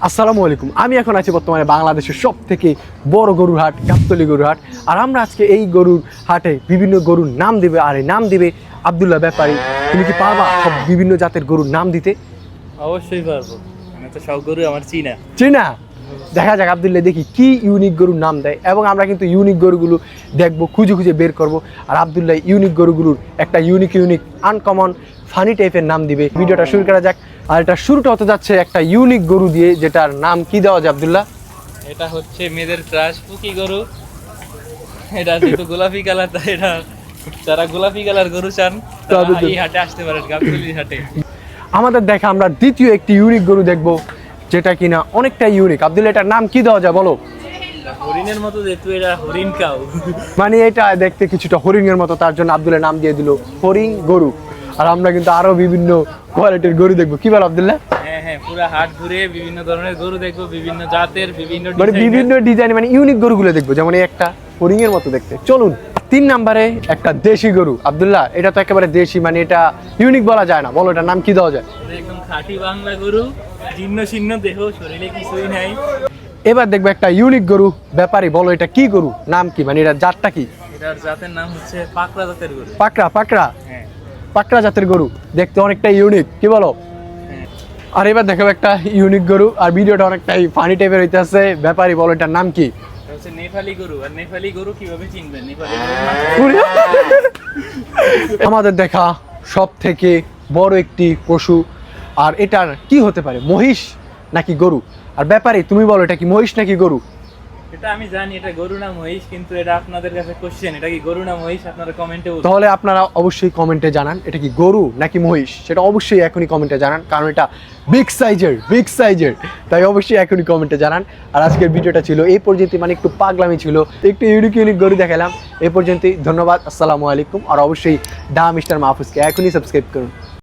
আসসালামু আলাইকুম। আমি এখন আছি বর্তমানে বাংলাদেশের সব থেকে বড় গরুর হাট, গাবতলী গরুর হাট। আর আমরা আজকে এই গরুর হাটে বিভিন্ন গরুর নাম দিবে, আর এই নাম দিবে আব্দুল্লাহ ব্যাপারী। তুমি কি পারবা সব বিভিন্ন জাতের গরুর নাম দিতে? অবশ্যই পারবো, আমি তো সব গরু আমার চিনা। চিনা? দেখা যাক আব্দুল্লাহ দেখি কি ইউনিক গরুর নাম দেয়, এবং আমরা কিন্তু ইউনিক গরুগুলো দেখবো, খুঁজে খুঁজে বের করব। আর আব্দুল্লাহ ইউনিক গরুগুলোর একটা ইউনিক আনকমন ফানি টাইপের নাম দিবে। ভিডিওটা শুরু করা যাক। আর এটা শুরুটা হতে যাচ্ছে একটা ইউনিক গরু দিয়ে, যেটার নাম কি দেওয়া যায় আব্দুল্লাহ? এটা হচ্ছে মেয়েদের ক্রাশ পুকি গরু। এটা যেহেতু গোলাপি কালার, তাই এটা যারা গোলাপি কালার গরু চান তারা এই হাটে আসতে পারেন, গাবতলীর হাটে। আমাদের দেখা আমরা দ্বিতীয় একটি ইউনিক গরু দেখবো, যেটা কিনা অনেকটা ইউনিক। আব্দুল্লাহ এটার নাম কি দেওয়া যায় বলো? হরিণের মতো যেহেতু এটা হরিণ কাউ, মানে এটা দেখতে কিছুটা হরিণের মতো, তার জন্য আব্দুল্লাহ নাম দিয়ে দিল হরিণ গরু। আর আমরা কিন্তু আরো বিভিন্ন কোয়ালিটির গরু দেখবো, কি বল আব্দুল্লাহ? হ্যাঁ, পুরো হাট ঘুরে বিভিন্ন ধরনের গরু দেখবো, বিভিন্ন জাতের, বিভিন্ন মানে বিভিন্ন ডিজাইন, মানে ইউনিক গরুগুলো দেখবো, যেমন এই একটা হরিণের মতো দেখতে। চলুন 3 নম্বরে একটা দেশি গরু। আব্দুল্লাহ এটা তো একেবারে দেশি, মানে এটা ইউনিক বলা যায় না, বলো এটার নাম কি দেওয়া যায়? একদম খাঁটি বাংলা গরু, জীর্ণ শীর্ণ দেহ, শরীরে কিছুই নাই। এবার দেখবো একটা ইউনিক গরু। ব্যাপারী বলো এটা কি গরু, নাম কি, মানে এটা জাতটা কি? এটার জাতের নাম হচ্ছে পাকড়া জাতের গরু। পাকড়া হ্যাঁ, পাকড়া জাতের গরু, দেখতে অনেকটা ইউনিক, কি বলো? হ্যাঁ। আর এবার দেখাবো একটা ইউনিক গরু, আর ভিডিওটা অনেকটাই ফানি টাইপের হইতেছে। ব্যাপারী বলো এটার নাম কি? এটা হচ্ছে নেপালি গরু। আর নেপালি গরু কিভাবে চিনবেন? নেপালি আমাদের দেখা সব থেকে বড় একটি পশু, আর এটার কি হতে পারে, মহিষ নাকি গরু? আর ব্যাপারী তুমি বলো এটা কি মহিষ নাকি গরু? এটা আমি জানি এটা গরু না মহিষ, কিন্তু এটা আপনাদের কাছে কোশ্চেন, এটা কি গরু না মহিষ আপনারা কমেন্টে বলুন। তাহলে আপনারা অবশ্যই কমেন্টে জানান এটা কি গরু নাকি মহিষ, সেটা অবশ্যই এখনই কমেন্টে জানান, কারণ এটা বিগ সাইজের, তাই অবশ্যই এখনই কমেন্টে জানান। আর আজকের ভিডিওটা ছিল এই পর্যন্তই, মানে একটু পাগলামি ছিল, একটু ইউনিক গরু দেখালাম। এই পর্যন্তই, ধন্যবাদ, আসসালামু আলাইকুম। আর অবশ্যই ডা মিস্টার মাহফুজকে এখনই সাবস্ক্রাইব করুন।